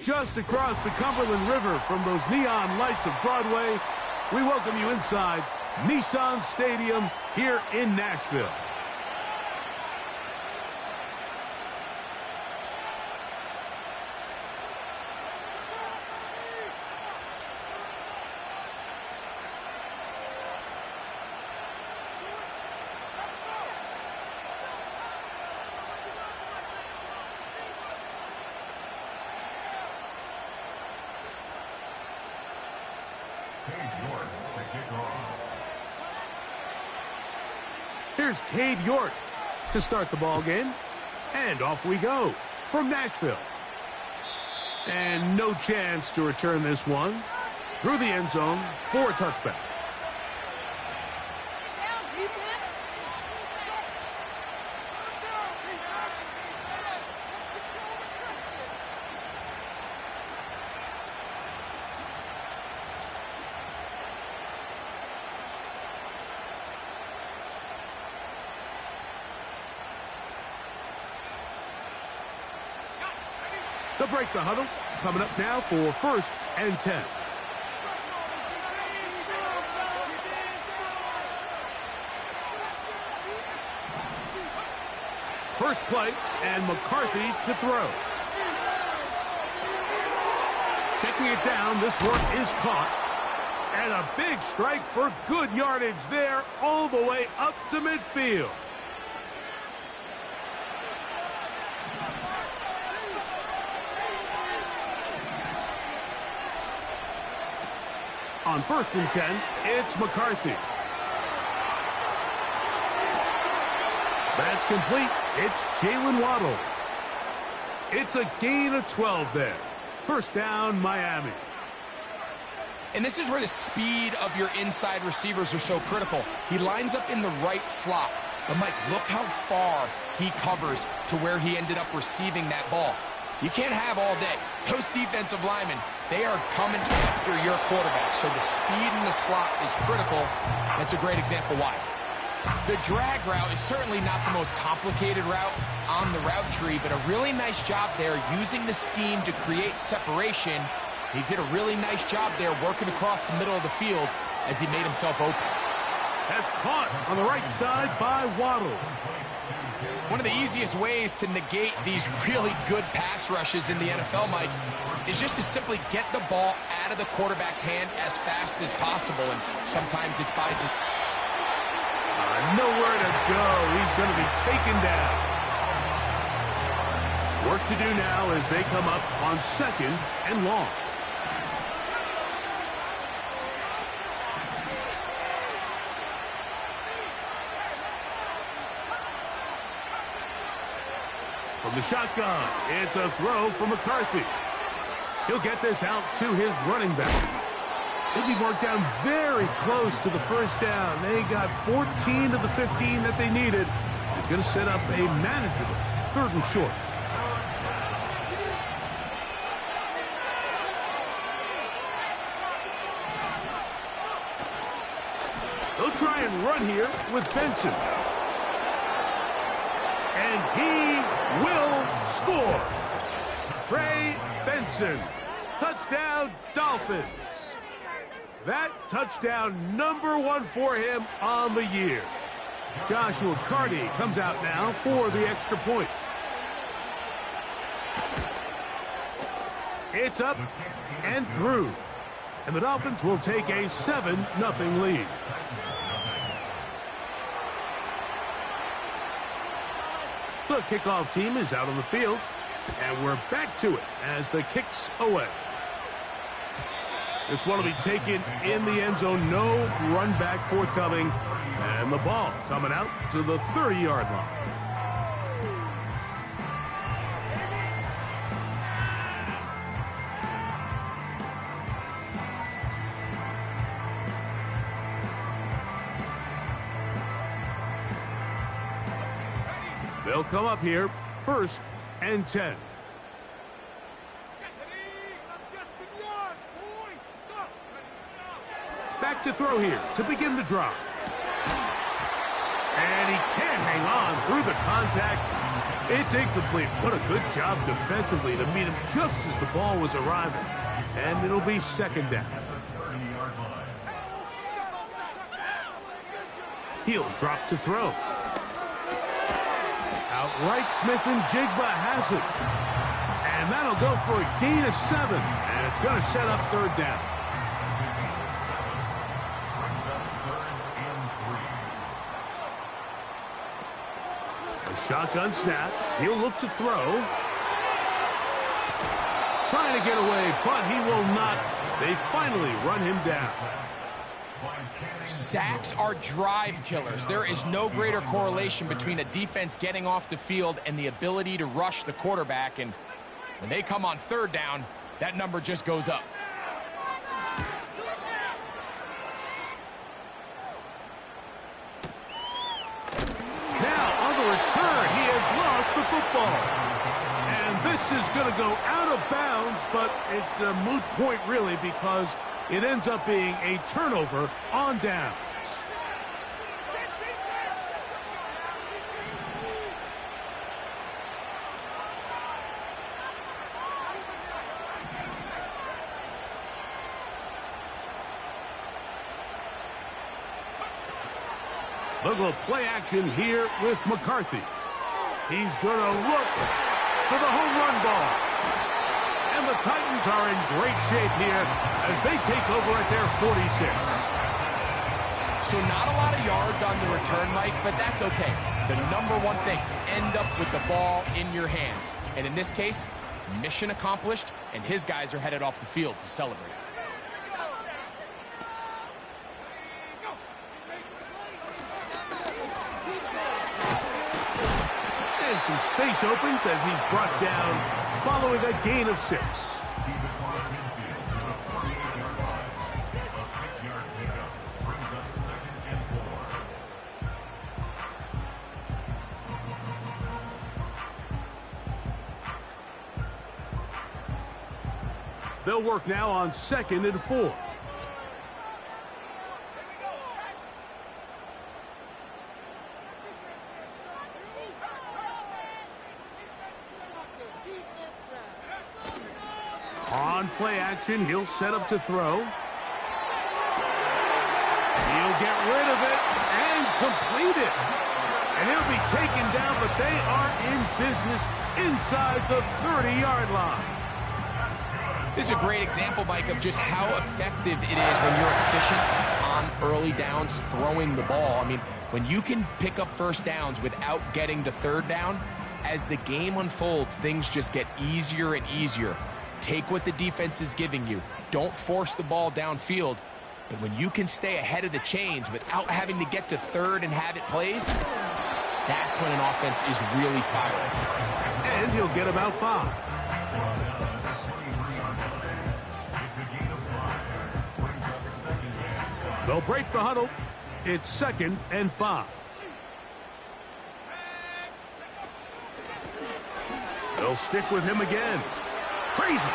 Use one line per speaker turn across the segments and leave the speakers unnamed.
just across the Cumberland River from those neon lights of Broadway, we welcome you inside Nissan Stadium here in Nashville. Here's Cade York to start the ball game. And off we go from Nashville. And no chance to return this one through the end zone for a touchback. They'll break the huddle. Coming up now for 1st and 10. First play, and McCarthy to throw. Checking it down, this one is caught. And a big strike for good yardage there all the way up to midfield. On 1st and 10, it's McCarthy. That's complete. It's Jalen Waddle. It's a gain of 12 there. First down, Miami.
And this is where the speed of your inside receivers are so critical. He lines up in the right slot. But, Mike, look how far he covers to where he ended up receiving that ball. You can't have all day. Those defensive linemen, they are coming after your quarterback. So the speed in the slot is critical. That's a great example why. The drag route is certainly not the most complicated route on the route tree, but a really nice job there using the scheme to create separation. He did a really nice job there working across the middle of the field as he made himself open.
That's caught on the right side by Waddle.
One of the easiest ways to negate these really good pass rushes in the NFL, Mike, is just to simply get the ball out of the quarterback's hand as fast as possible. And sometimes it's by just...
nowhere to go. He's going to be taken down. Work to do now as they come up on 2nd and long. From the shotgun, it's a throw from McCarthy. He'll get this out to his running back. They'd be marked down very close to the first down. They got 14 of the 15 that they needed. It's going to set up a manageable 3rd and short. They'll try and run here with Benson. And he will score. Trey Benson. Touchdown, Dolphins. That touchdown #1 for him on the year. Joshua Carty comes out now for the extra point. It's up and through. And the Dolphins will take a 7-0 lead. The kickoff team is out on the field, and we're back to it as the kick's away. This one will be taken in the end zone. No run back forthcoming, and the ball coming out to the 30-yard line. They'll come up here, 1st and 10. Back to throw here to begin the drive. And he can't hang on through the contact. It's incomplete. What a good job defensively to meet him just as the ball was arriving. And it'll be second down. He'll drop to throw. Outright Smith and Jigba has it. And that'll go for a gain of 7. And it's going to set up third down. A shotgun snap. He'll look to throw. Trying to get away, but he will not. They finally run him down.
Sacks are drive killers. There is no greater correlation between a defense getting off the field and the ability to rush the quarterback. And when they come on third down, that number just goes up.
Now, on the return, he has lost the football. And this is going to go out of bounds, but it's a moot point, really, because it ends up being a turnover on downs. Look at play action here with McCarthy. He's going to look for the home run ball. And the Titans are in great shape here as they take over at their 46.
So not a lot of yards on the return, Mike, but that's okay. The number one thing, end up with the ball in your hands. And in this case, mission accomplished, and his guys are headed off the field to celebrate.
And some space opens as he's brought down following a gain of 6. They'll work now on 2nd and 4. On play action, he'll set up to throw. He'll get rid of it and complete it. And he'll be taken down, but they are in business inside the 30-yard line.
This is a great example, Mike, of just how effective it is when you're efficient on early downs throwing the ball. I mean, when you can pick up first downs without getting to third down, as the game unfolds, things just get easier and easier. Take what the defense is giving you. Don't force the ball downfield. But when you can stay ahead of the chains without having to get to third and have it plays, that's when an offense is really firing.
And he'll get about 5. They'll break the huddle. It's 2nd and 5. They'll stick with him again. Crazy.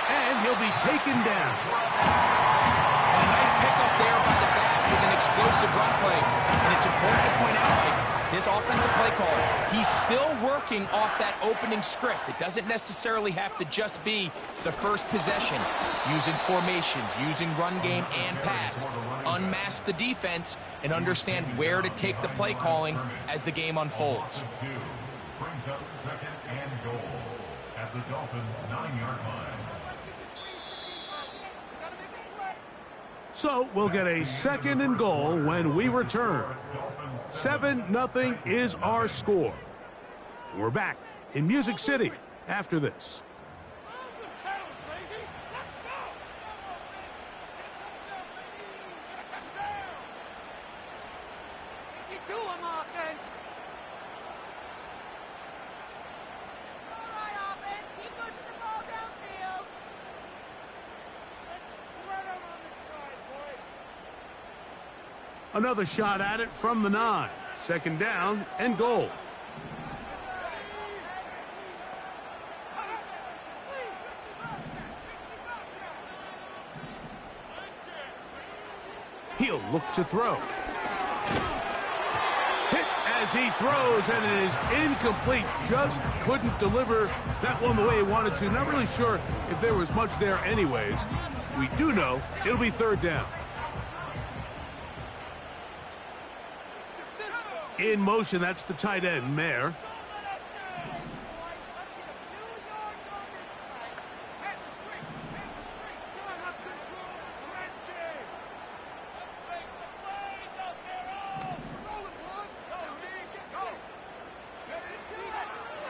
And he'll be taken down.
A nice pickup there by the back with an explosive run play. And it's important to point out, like, this offensive play caller, he's still working off that opening script. It doesn't necessarily have to just be the first possession. Using formations, using run game and pass. Unmask the defense and understand where to take the play calling as the game unfolds.
Brings up 2nd and goal at the Dolphins' 9-yard line.
So we'll get a 2nd and goal when we return. 7-0 is our score. We're back in Music City after this. Another shot at it from the 9. 2nd down and goal. He'll look to throw. Hit as he throws, and it is incomplete. Just couldn't deliver that one the way he wanted to. Not really sure if there was much there anyways. We do know it'll be third down. In motion, that's the tight end, Mayer.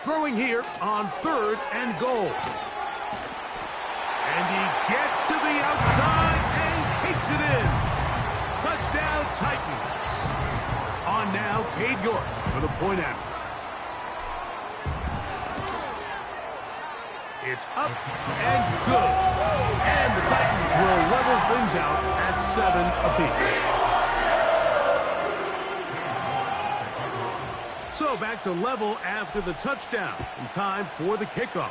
Throwing here on 3rd and goal. And he gets to the outside and takes it in. Touchdown, Titans. On now, Cade York for the point after. It's up and good. And the Titans will level things out at 7 apiece. So back to level after the touchdown. In time for the kickoff.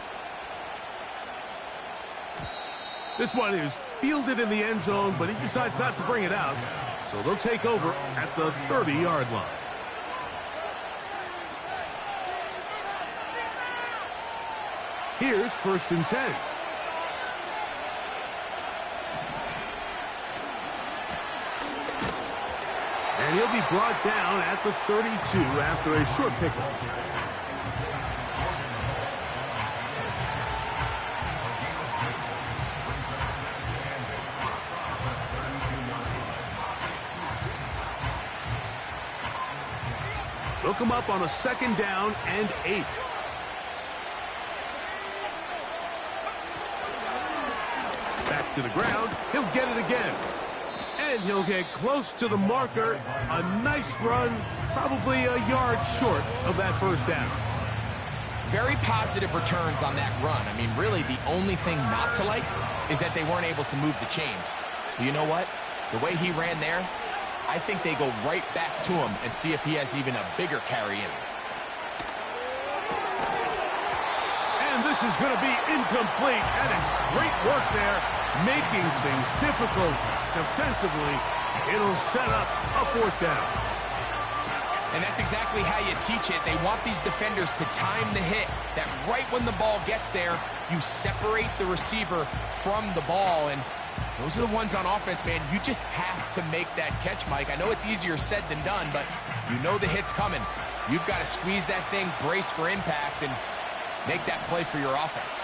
This one is fielded in the end zone, but he decides not to bring it out. So they'll take over at the 30-yard line. Here's 1st and 10. And he'll be brought down at the 32 after a short pickup. They'll come up on a 2nd down and 8. Back to the ground. He'll get it again. And he'll get close to the marker. A nice run, probably a yard short of that 1st down.
Very positive returns on that run. I mean, really, the only thing not to like is that they weren't able to move the chains. But you know what? The way he ran there, I think they go right back to him and see if he has even a bigger carry in him.
And this is going to be incomplete. That is great work there, making things difficult defensively. It'll set up a 4th down.
And that's exactly how you teach it. They want these defenders to time the hit, that right when the ball gets there, you separate the receiver from the ball. And those are the ones on offense, man. You just have to make that catch, Mike. I know it's easier said than done, but you know the hit's coming. You've got to squeeze that thing, brace for impact, and make that play for your offense.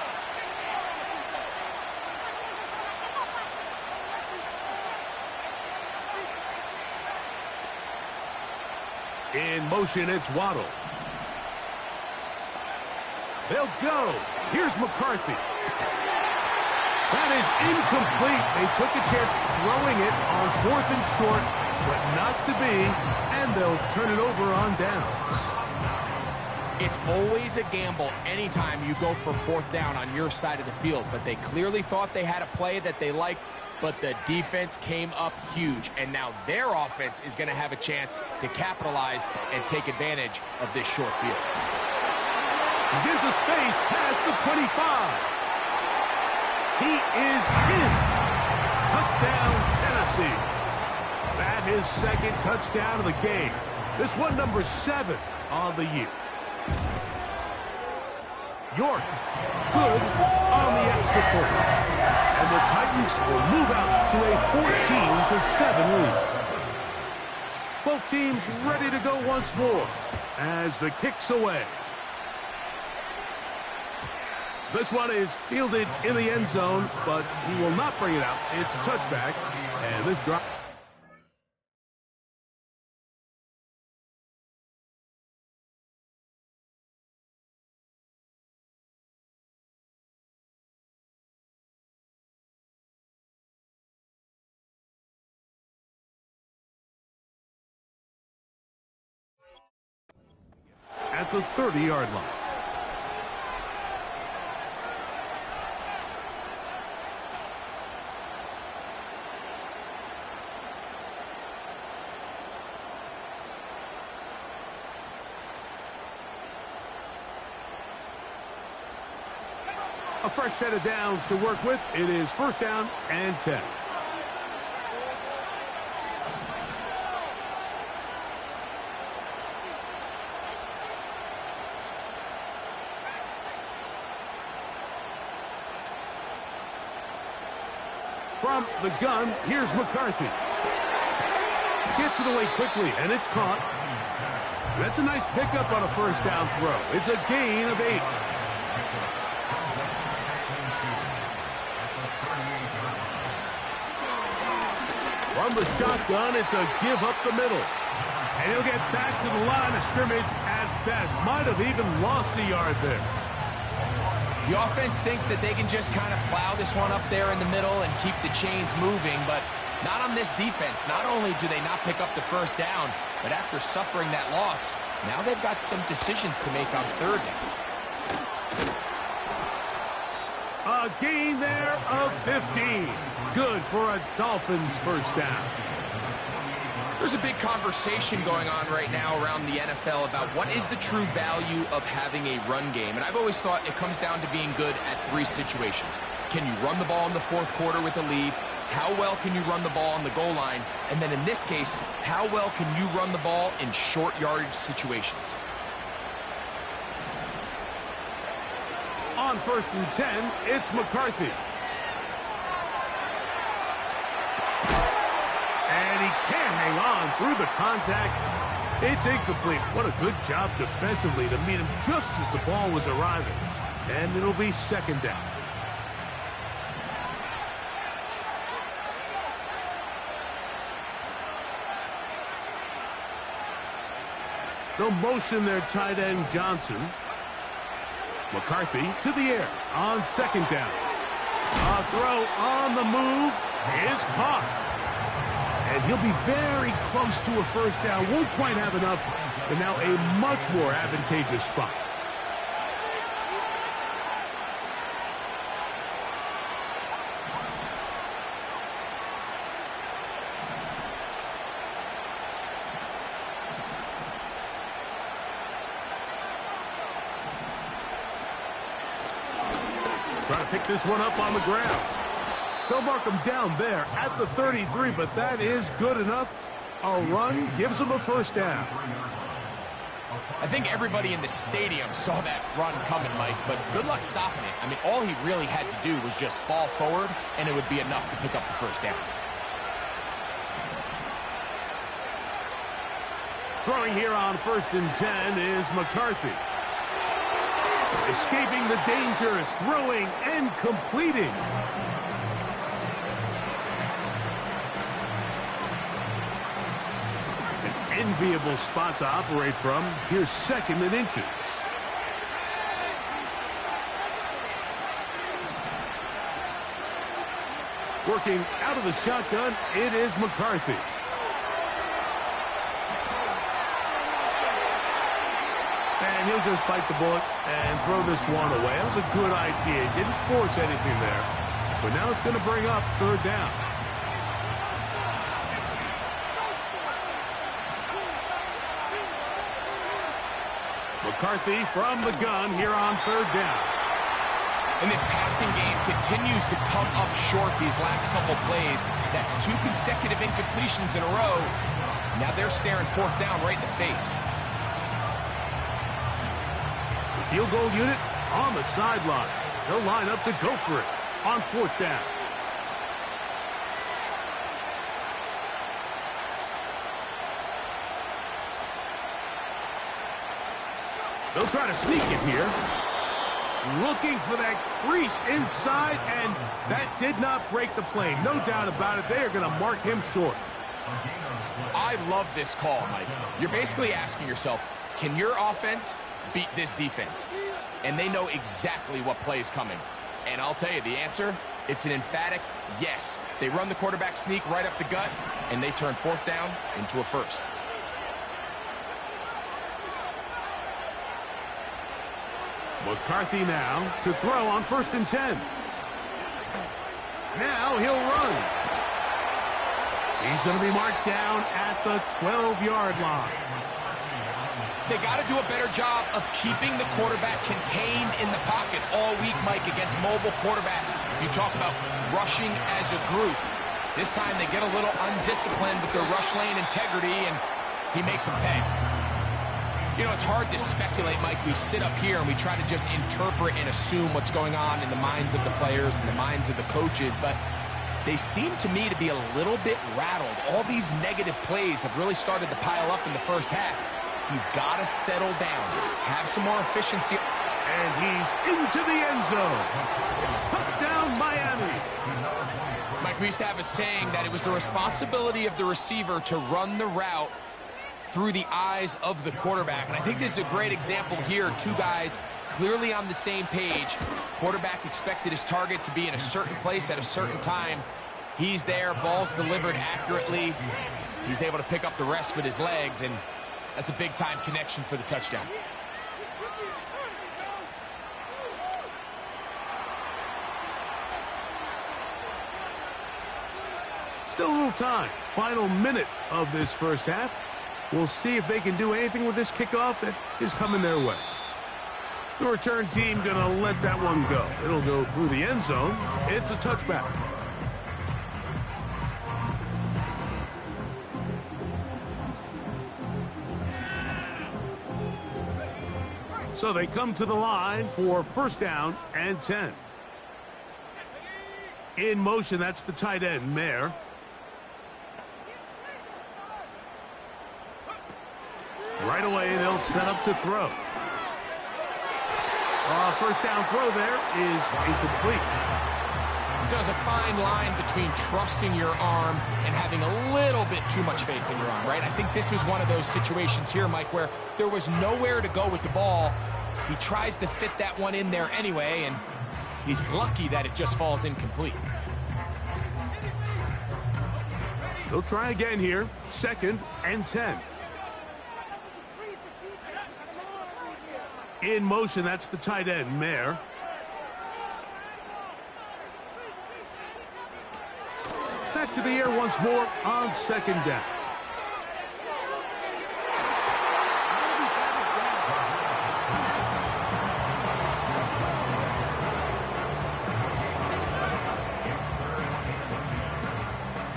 In motion, it's Waddle. They'll go. Here's McCarthy. That is incomplete. They took a chance throwing it on 4th and short, but not to be, and they'll turn it over on downs.
It's always a gamble anytime you go for 4th down on your side of the field, but they clearly thought they had a play that they liked, but the defense came up huge, and now their offense is going to have a chance to capitalize and take advantage of this short field.
He's into space past the 25. He is in. Touchdown, Tennessee. That is 2nd touchdown of the game. This one number 7 on the year. York, good on the extra point. And the Titans will move out to a 14-7 lead. Both teams ready to go once more as the kick's away. This one is fielded in the end zone, but he will not bring it out. It's a touchback, and this drop. At the 30-yard line. A fresh set of downs to work with. It is 1st down and 10. From the gun, here's McCarthy. Gets it away quickly, and it's caught. That's a nice pickup on a first down throw. It's a gain of 8. From the shotgun, it's a give up the middle. And he'll get back to the line of scrimmage at best. Might have even lost a yard there.
The offense thinks that they can just kind of plow this one up there in the middle and keep the chains moving, but not on this defense. Not only do they not pick up the first down, but after suffering that loss, now they've got some decisions to make on third down.
A gain there of 15. Good for a Dolphins first down.
There's a big conversation going on right now around the NFL about what is the true value of having a run game. And I've always thought it comes down to being good at 3 situations. Can you run the ball in the fourth quarter with a lead? How well can you run the ball on the goal line? And then in this case, how well can you run the ball in short yardage situations?
On 1st and 10, it's McCarthy. And he can't hang on through the contact. It's incomplete. What a good job defensively to meet him just as the ball was arriving. And it'll be second down. They'll motion their tight end Johnson. McCarthy to the air on second down. A throw on the move is caught. And he'll be very close to a first down. Won't quite have enough, but now a much more advantageous spot. Trying to pick this one up on the ground. They'll mark him down there at the 33, but that is good enough. A run gives them a first down.
I think everybody in the stadium saw that run coming, Mike, but good luck stopping it. I mean, all he really had to do was just fall forward, and it would be enough to pick up the first down.
Throwing here on 1st and 10 is McCarthy. Escaping the danger, throwing and completing. An enviable spot to operate from. Here's 2nd and inches. Working out of the shotgun, it is McCarthy. And he'll just bite the bullet and throw this one away. That was a good idea. He didn't force anything there. But now it's going to bring up third down. McCarthy from the gun here on third down.
And this passing game continues to come up short these last couple plays. That's 2 consecutive incompletions in a row. Now they're staring fourth down right in the face.
Field goal unit on the sideline. They'll line up to go for it on 4th down. They'll try to sneak it here. Looking for that crease inside, and that did not break the play. No doubt about it. They are going to mark him short.
I love this call, Mike. You're basically asking yourself, can your offense beat this defense? And they know exactly what play is coming. And I'll tell you the answer, it's an emphatic yes. They run the quarterback sneak right up the gut, and they turn 4th down into a first.
McCarthy now to throw on 1st and 10. Now he'll run. He's going to be marked down at the 12-yard line.
They got to do a better job of keeping the quarterback contained in the pocket all week, Mike, against mobile quarterbacks. You talk about rushing as a group. This time they get a little undisciplined with their rush lane integrity, and he makes them pay. You know, it's hard to speculate, Mike. We sit up here and we try to just interpret and assume what's going on in the minds of the players and the minds of the coaches, but they seem to me to be a little bit rattled. All these negative plays have really started to pile up in the first half. He's got to settle down, have some more efficiency.
And he's into the end zone. Touchdown, Miami.
Mike, we used to have a saying that it was the responsibility of the receiver to run the route through the eyes of the quarterback. And I think this is a great example here. Two guys clearly on the same page. Quarterback expected his target to be in a certain place at a certain time. He's there, ball's delivered accurately. He's able to pick up the rest with his legs, and that's a big-time connection for the touchdown.
Still a little time. Final minute of this first half. We'll see if they can do anything with this kickoff that is coming their way. The return team going to let that one go. It'll go through the end zone. It's a touchback. So they come to the line for first down and 10. In motion, that's the tight end, Mayer. Right away, they'll set up to throw. First down throw there is incomplete.
There's a fine line between trusting your arm and having a little bit too much faith in your arm, right? I think this was one of those situations here, Mike, where there was nowhere to go with the ball. He tries to fit that one in there anyway, and he's lucky that it just falls incomplete.
They'll try again here. Second and 10. In motion, that's the tight end, Mayer. Back to the air once more on second down.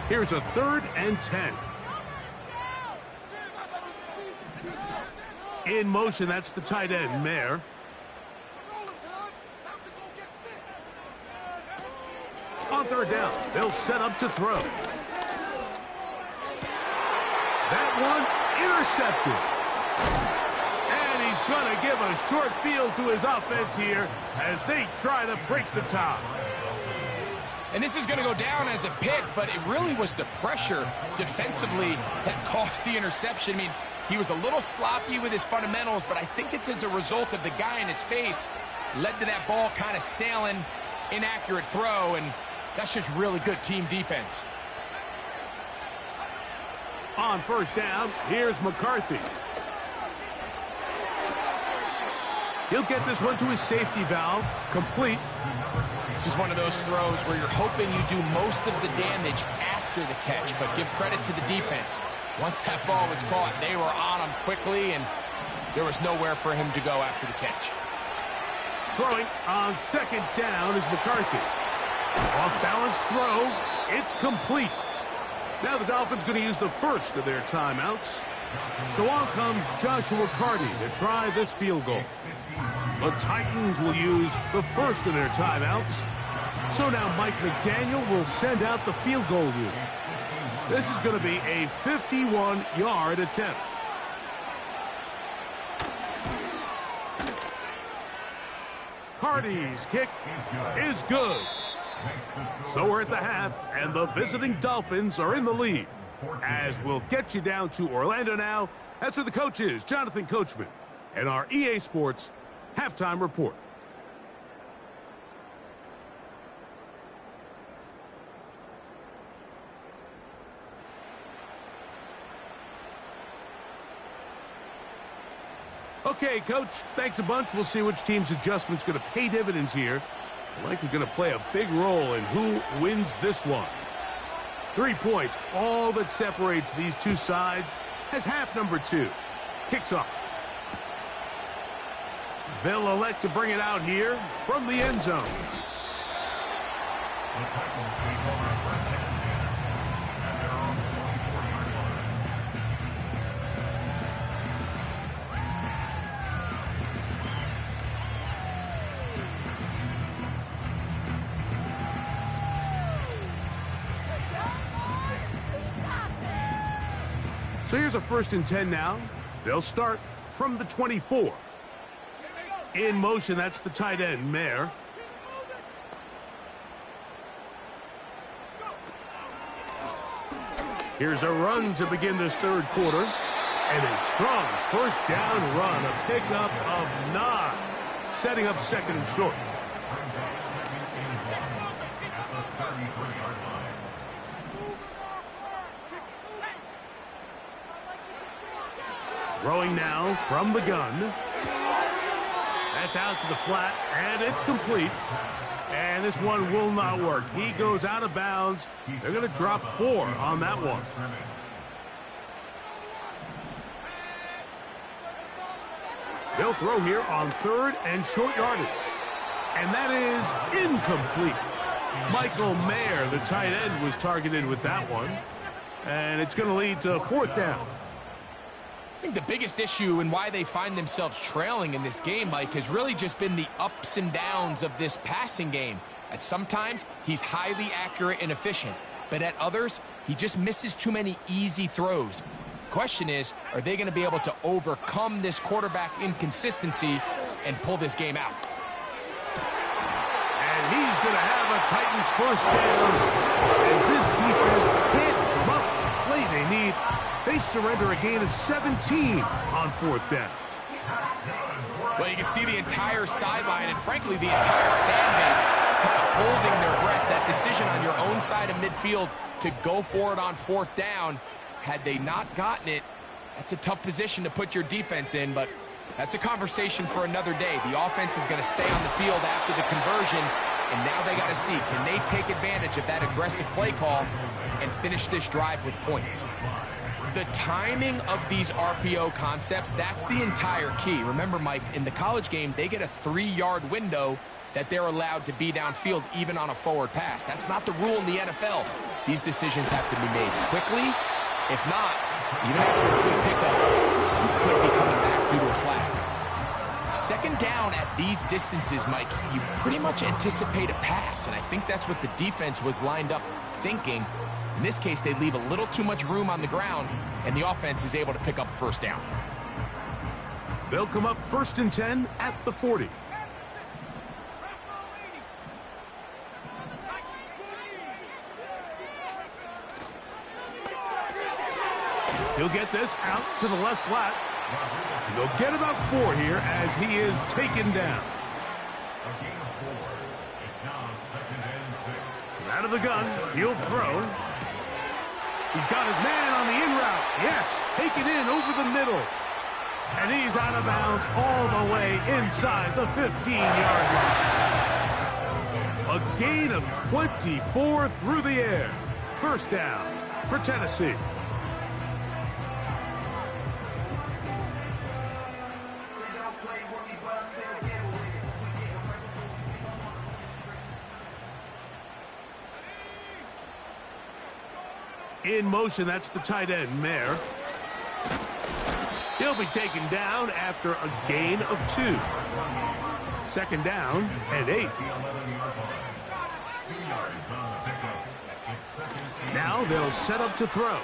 Here's a third and 10. In motion, that's the tight end, Mayer. On third down, they'll set up to throw. That one intercepted. And he's going to give a short field to his offense here as they try to break the tie.
And this is going to go down as a pick, but it really was the pressure defensively that caused the interception. I mean, he was a little sloppy with his fundamentals, but I think it's as a result of the guy in his face led to that ball kind of sailing, inaccurate throw, and that's just really good team defense.
On first down, here's McCarthy. He'll get this one to his safety valve, complete.
This is one of those throws where you're hoping you do most of the damage after the catch, but give credit to the defense. Once that ball was caught, they were on him quickly, and there was nowhere for him to go after the catch.
Throwing on second down is McCarthy. Off-balance throw. It's complete. Now the Dolphins going to use the first of their timeouts. So on comes Joshua Carty to try this field goal. The Titans will use the first of their timeouts. So now Mike McDaniel will send out the field goal unit. This is going to be a 51-yard attempt. Carty's kick is good. So we're at the half, and the visiting Dolphins are in the lead. As we'll get you down to Orlando now, that's where the coach is, Jonathan Coachman, and our EA Sports halftime report. Okay, Coach, thanks a bunch. We'll see which team's adjustment's going to pay dividends here. Likely going to play a big role in who wins this one. 3 points, all that separates these two sides, as half number 2 kicks off. They'll elect to bring it out here from the end zone. So here's a 1st and 10 now. They'll start from the 24. In motion, that's the tight end, Mayer. Here's a run to begin this 3rd quarter. And a strong 1st down run, a pickup of 9. Setting up 2nd and short. Throwing now from the gun. That's out to the flat, and it's complete. And this one will not work. He goes out of bounds. They're going to drop 4 on that one. They'll throw here on 3rd and short yardage. And that is incomplete. Michael Mayer, the tight end, was targeted with that one. And it's going to lead to 4th down.
I think the biggest issue and why they find themselves trailing in this game, Mike, has really just been the ups and downs of this passing game. At sometimes, he's highly accurate and efficient. But at others, he just misses too many easy throws. Question is, are they going to be able to overcome this quarterback inconsistency and pull this game out?
And he's going to have a Titans 1st down as this defense can't come up with the play they need. They surrender a gain of 17 on 4th down.
Well, you can see the entire sideline and, frankly, the entire fan base kind of holding their breath. That decision on your own side of midfield to go for it on 4th down, had they not gotten it, that's a tough position to put your defense in, but that's a conversation for another day. The offense is going to stay on the field after the conversion, and now they got to see, can they take advantage of that aggressive play call and finish this drive with points? The timing of these RPO concepts, that's the entire key. Remember, Mike, in the college game, they get a 3-yard window that they're allowed to be downfield even on a forward pass. That's not the rule in the NFL. These decisions have to be made quickly. If not, even after a good pickup, you could be coming back due to a flag. 2nd down at these distances, Mike, you pretty much anticipate a pass, and I think that's what the defense was lined up thinking. In this case, they leave a little too much room on the ground, and the offense is able to pick up a 1st down.
They'll come up 1st and 10 at the 40. He'll get this out to the left flat. And they'll get about 4 here as he is taken down. From out of the gun, he'll throw. He's got his man on the in route. Yes, taken in over the middle. And he's out of bounds all the way inside the 15-yard line. A gain of 24 through the air. 1st down for Tennessee. In motion, that's the tight end, Mayer. He'll be taken down after a gain of 2. 2nd down and 8. Now they'll set up to throw.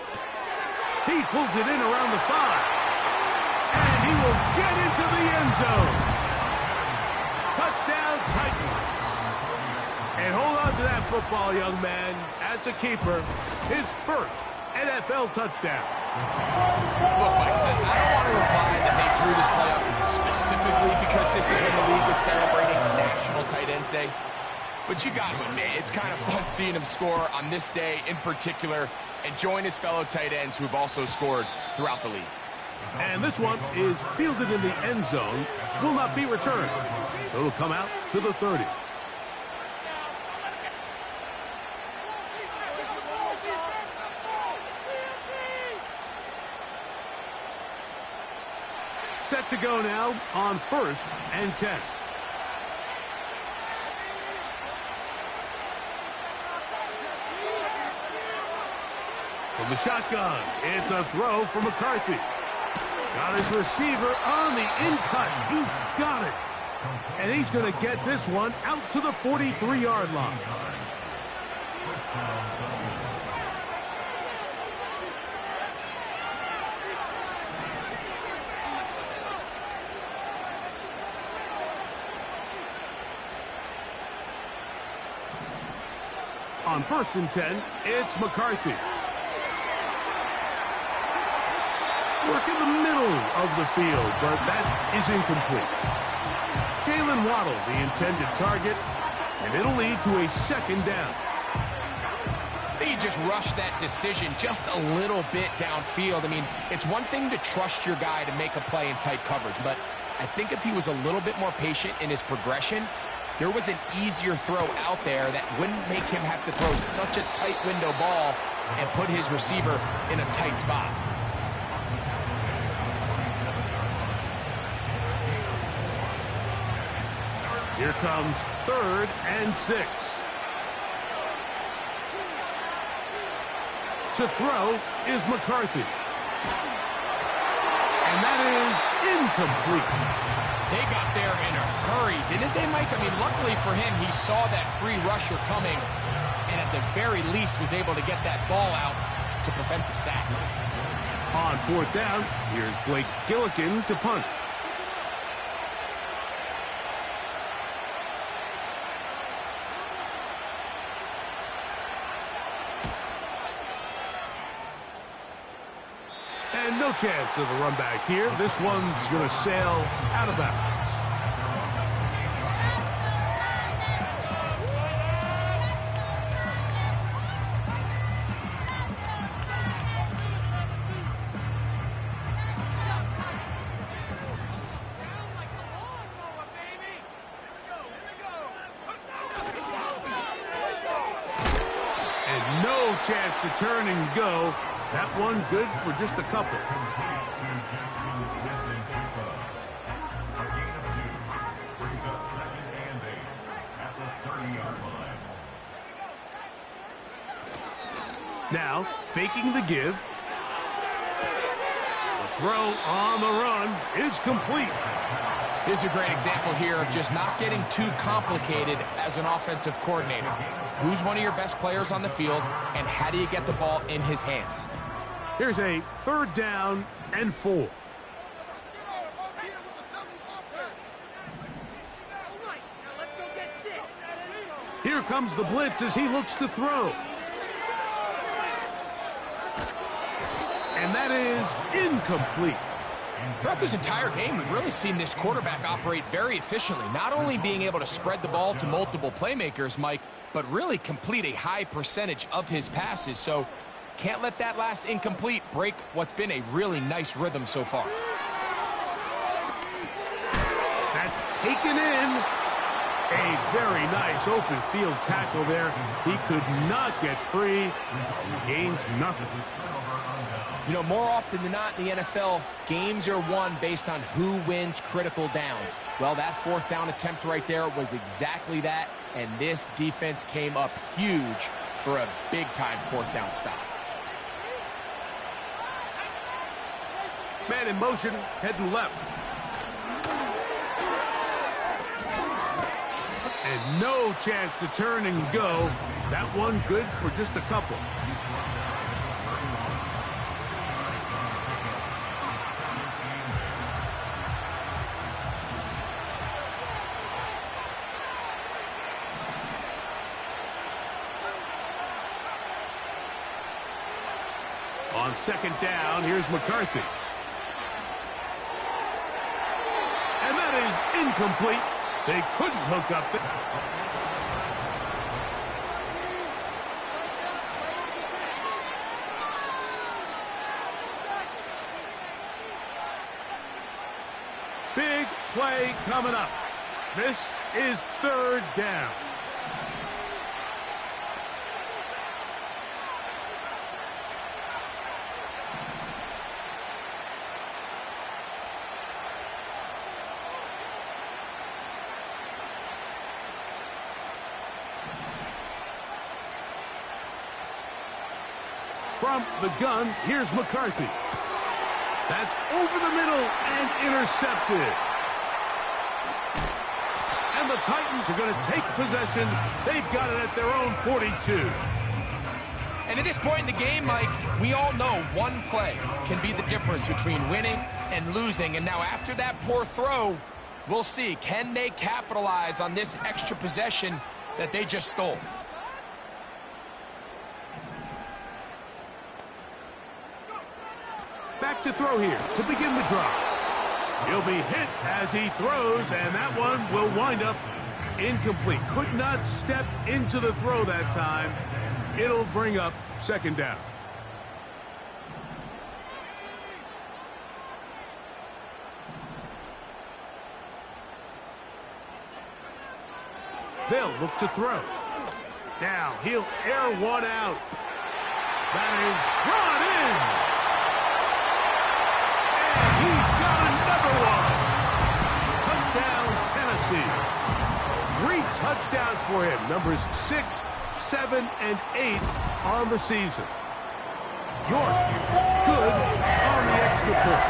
He pulls it in around the 5. And he will get into the end zone. Touchdown, Titans. And hold on to that football, young man. That's a keeper. His 1st NFL touchdown.
Look, Mike, I don't want to imply that they drew this play up specifically because this is when the league was celebrating National Tight Ends Day. But you got to admit, it's kind of fun seeing him score on this day in particular and join his fellow tight ends who've also scored throughout the league.
And this one is fielded in the end zone, will not be returned. So it'll come out to the 30. Set to go now on 1st and 10. From the shotgun, it's a throw from McCarthy. Got his receiver on the in-cut. He's got it. And he's going to get this one out to the 43-yard line. On 1st and 10, it's McCarthy. Work in the middle of the field, but that is incomplete. Jalen Waddle, the intended target, and it'll lead to a 2nd down.
He just rushed that decision just a little bit downfield. I mean, it's one thing to trust your guy to make a play in tight coverage, but I think if he was a little bit more patient in his progression, there was an easier throw out there that wouldn't make him have to throw such a tight window ball and put his receiver in a tight spot.
Here comes 3rd and 6. To throw is McCarthy. And that is incomplete.
They got there in a hurry, didn't they, Mike? I mean, luckily for him, he saw that free rusher coming and at the very least was able to get that ball out to prevent the sack.
On 4th down, here's Blake Gillikin to punt. And no chance of a run back here. This one's going to sail out of bounds. And no chance to turn and go. That one good for just a couple. Now, faking the give. The throw on the run is complete.
Here's a great example here of just not getting too complicated as an offensive coordinator. Who's one of your best players on the field, and how do you get the ball in his hands?
Here's a 3rd down and 4. Here comes the blitz as he looks to throw. And that is incomplete.
Throughout this entire game, we've really seen this quarterback operate very efficiently, not only being able to spread the ball to multiple playmakers, Mike, but really complete a high percentage of his passes. So can't let that last incomplete break what's been a really nice rhythm so far.
That's taken in. A very nice open field tackle there. He could not get free and gains nothing.
You know, more often than not in the NFL, games are won based on who wins critical downs. Well, that 4th down attempt right there was exactly that, and this defense came up huge for a big-time 4th down stop.
Man in motion, heading left. And no chance to turn and go. That one good for just a couple. On 2nd down, here's McCarthy. And that is incomplete. They couldn't hook up. Big play coming up. This is 3rd down. From the gun, here's McCarthy. That's over the middle and intercepted. And the Titans are going to take possession. They've got it at their own 42.
And at this point in the game, Mike, we all know one play can be the difference between winning and losing. And now after that poor throw, we'll see, can they capitalize on this extra possession that they just stole?
to throw here to begin the drive. He'll be hit as he throws, and that one will wind up incomplete. Could not step into the throw that time. It'll bring up second down. They'll look to throw. Now he'll air one out. That is brought in. And he's got another one. Touchdown, Tennessee. 3 touchdowns for him. Numbers 6, 7, and 8 on the season. York, good on the extra point.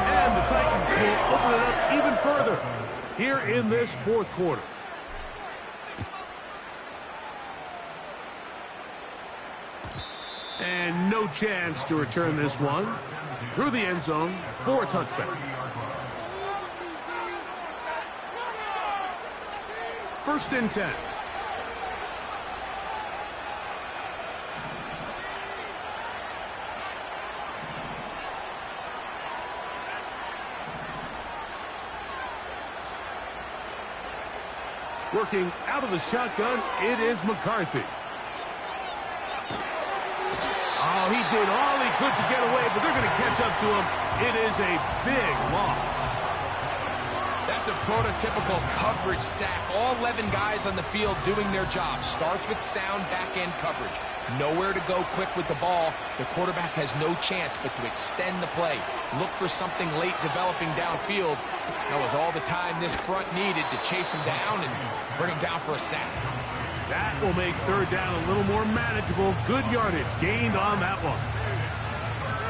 And the Titans will open it up even further here in this fourth quarter. And no chance to return this one through the end zone for a touchback. First and 10. Working out of the shotgun, it is McCarthy. Oh, he did all he could to get away, but they're going to catch up to him. It is a big loss.
That's a prototypical coverage sack. All 11 guys on the field doing their job. Starts with sound back-end coverage. Nowhere to go quick with the ball. The quarterback has no chance but to extend the play. Look for something late developing downfield. That was all the time this front needed to chase him down and bring him down for a sack.
That will make third down a little more manageable. Good yardage gained on that one.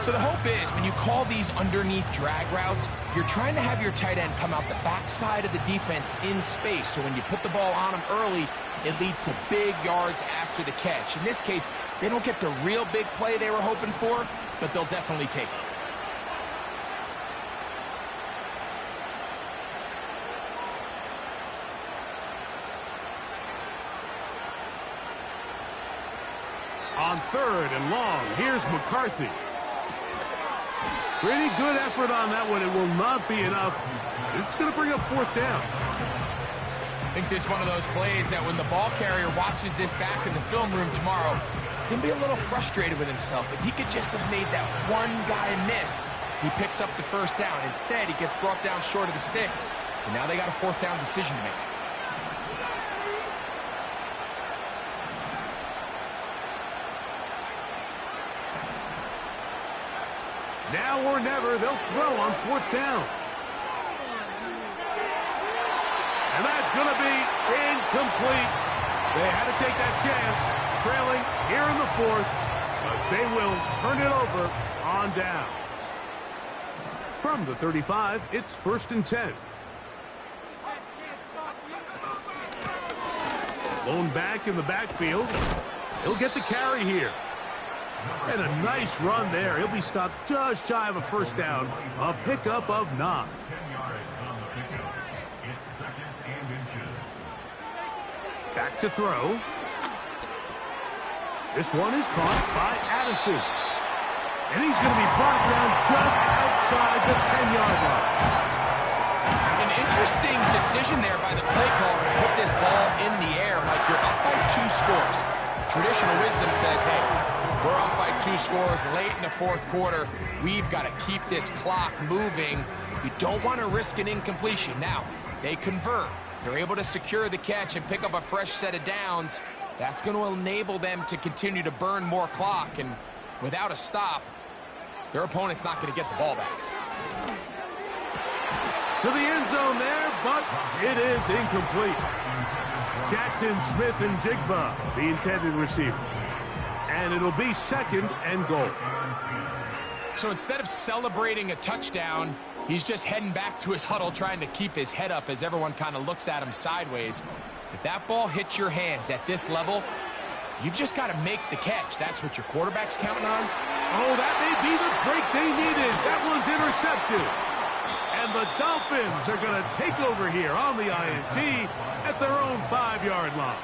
So the hope is when you call these underneath drag routes, you're trying to have your tight end come out the backside of the defense in space. So when you put the ball on him early, it leads to big yards after the catch. In this case, they don't get the real big play they were hoping for, but they'll definitely take it.
On third and long, here's McCarthy. Pretty good effort on that one. It will not be enough. It's going to bring up fourth down.
I think this is one of those plays that when the ball carrier watches this back in the film room tomorrow, he's going to be a little frustrated with himself. If he could just have made that one guy miss, he picks up the first down. Instead, he gets brought down short of the sticks, and now they got a fourth down decision to make.
Now or never, they'll throw on fourth down. And that's going to be incomplete. They had to take that chance, trailing here in the fourth, but they will turn it over on downs. From the 35, it's first and 10. Lone back in the backfield. He'll get the carry here. And a nice run there. He'll be stopped just shy of a first down. A pickup of 9.
10 yards on the pickup. It's second and inches.
Back to throw. This one is caught by Addison. And he's going to be brought down just outside the 10-yard line.
An interesting decision there by the play caller to put this ball in the air. Like, you're up by 2 scores. Traditional wisdom says, hey, we're up by 2 scores late in the fourth quarter. We've got to keep this clock moving. You don't want to risk an incompletion. Now, they convert. They're able to secure the catch and pick up a fresh set of downs. That's going to enable them to continue to burn more clock. And without a stop, their opponent's not going to get the ball back.
To the end zone there, but it is incomplete. Jackson, Smith, and Jigba, the intended receiver. And it'll be second and goal.
So instead of celebrating a touchdown, he's just heading back to his huddle trying to keep his head up as everyone kind of looks at him sideways. If that ball hits your hands at this level, you've just got to make the catch. That's what your quarterback's counting on.
Oh, that may be the break they needed. That one's intercepted. And the Dolphins are going to take over here on the INT at their own 5-yard line.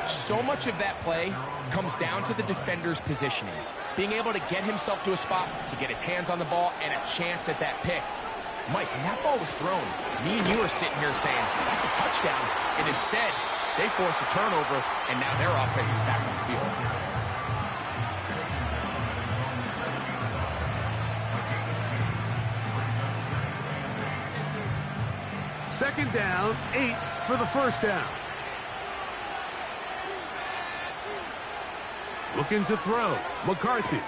So much of that play comes down to the defender's positioning, being able to get himself to a spot, to get his hands on the ball, and a chance at that pick. Mike, when that ball was thrown, me and you are sitting here saying, that's a touchdown, and instead, they force a turnover, and now their offense is back on the field.
Second down, 8 for the first down. Looking to throw. McCarthy.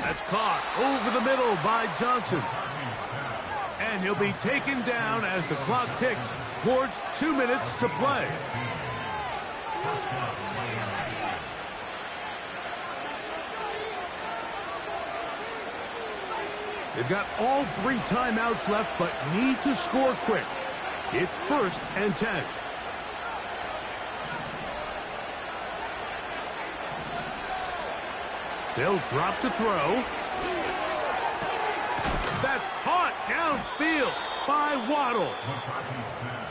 That's caught over the middle by Johnson. And he'll be taken down as the clock ticks towards 2 minutes to play. They've got all 3 timeouts left, but need to score quick. It's 1st and 10. They'll drop to throw. That's caught downfield by Waddle.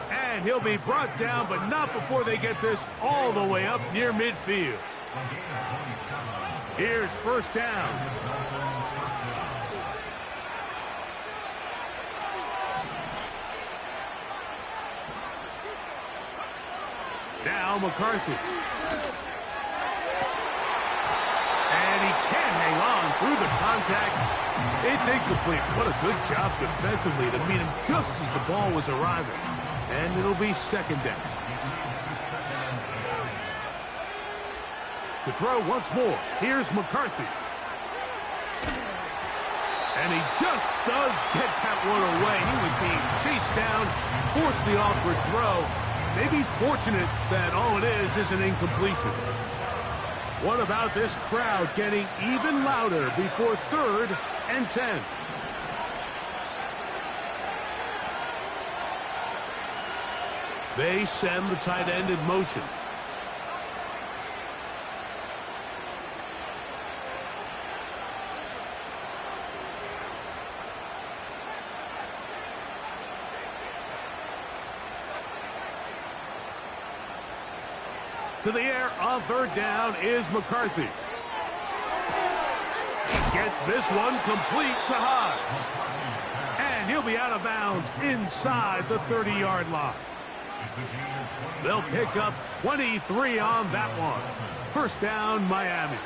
And he'll be brought down, but not before they get this all the way up near midfield. Here's first down. Now McCarthy. And he can't hang on through the contact. It's incomplete. What a good job defensively to meet him just as the ball was arriving. And it'll be second down. To throw once more, here's McCarthy. And he just does get that one away. He was being chased down, forced the awkward throw. Maybe he's fortunate that all it is an incompletion. What about this crowd getting even louder before 3rd and 10? They send the tight end in motion. To the air on 3rd down is McCarthy. He gets this one complete to Hodge. And he'll be out of bounds inside the 30-yard line. They'll pick up 23 on that one. First down, Miami.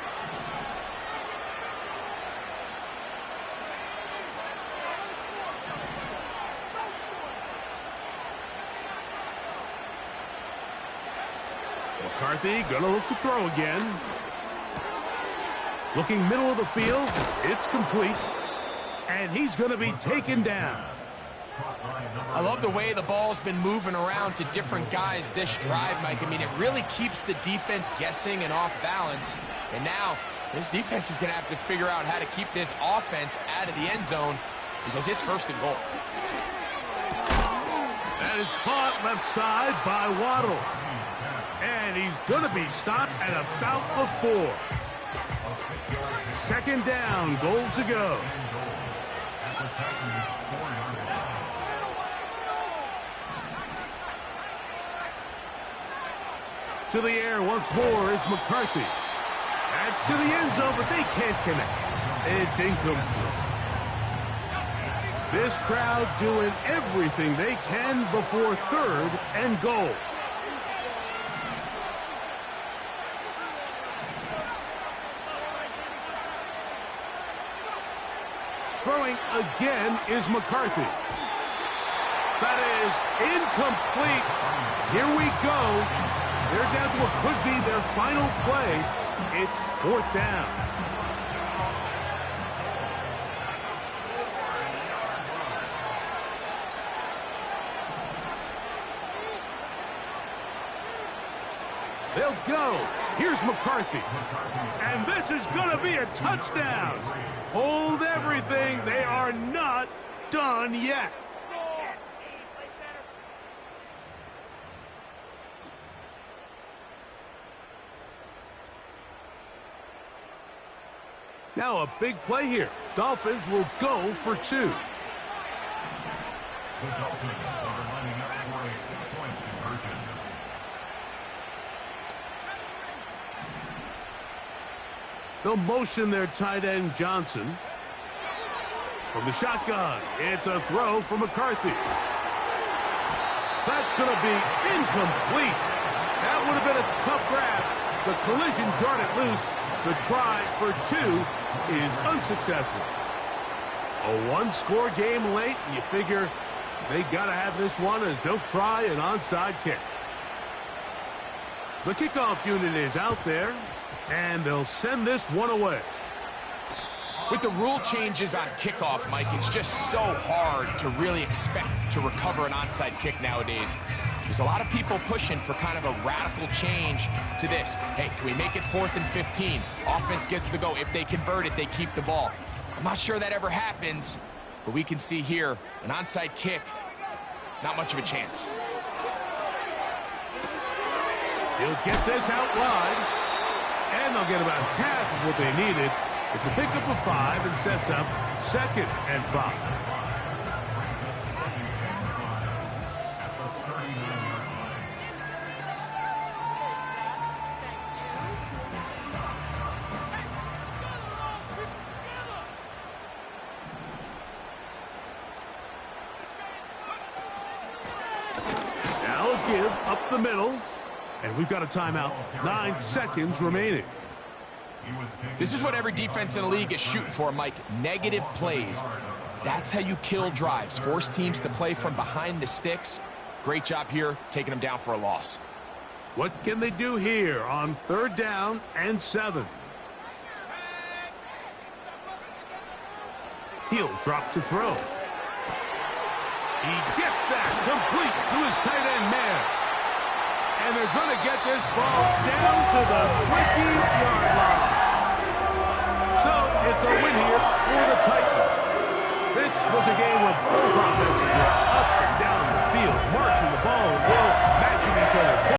McCarthy gonna look to throw again. Looking middle of the field. It's complete. And he's gonna be taken down.
I love the way the ball's been moving around to different guys this drive, Mike. I mean, it really keeps the defense guessing and off balance. And now, this defense is going to have to figure out how to keep this offense out of the end zone because it's 1st and goal.
That is caught left side by Waddle. And he's going to be stopped at about the 4. Second down, goal to go. To the air once more is McCarthy. That's to the end zone, but they can't connect. It's incomplete. This crowd doing everything they can before 3rd and goal. Throwing again is McCarthy. That is incomplete. Here we go. They're down to what could be their final play. It's 4th down. They'll go. Here's McCarthy. And this is going to be a touchdown. Hold everything. They are not done yet. Now a big play here. Dolphins will go for 2.
The Dolphins are lining up for a 2-point conversion.
They'll motion their tight end Johnson. From the shotgun, it's a throw for McCarthy. That's going to be incomplete. That would have been a tough grab. The collision jarred it loose. The try for 2 is unsuccessful. A one-score game late, and you figure they got to have this one as they'll try an onside kick. The kickoff unit is out there, and they'll send this one away.
With the rule changes on kickoff, Mike, it's just so hard to really expect to recover an onside kick nowadays. There's a lot of people pushing for kind of a radical change to this. Hey, can we make it 4th and 15? Offense gets the go. If they convert it, they keep the ball. I'm not sure that ever happens, but we can see here an onside kick, not much of a chance.
He'll get this out wide, and they'll get about half of what they needed. It's a pickup of 5 and sets up 2nd and 5. Now give up the middle, and we've got a timeout. 9 seconds remaining.
This is what every defense in the league is shooting for, Mike. Negative plays. That's how you kill drives. Force teams to play from behind the sticks. Great job here, taking them down for a loss.
What can they do here on 3rd down and 7? He'll drop to throw. He gets that complete to his tight end man. And they're going to get this ball down to the 20-yard line. So it's a win here for the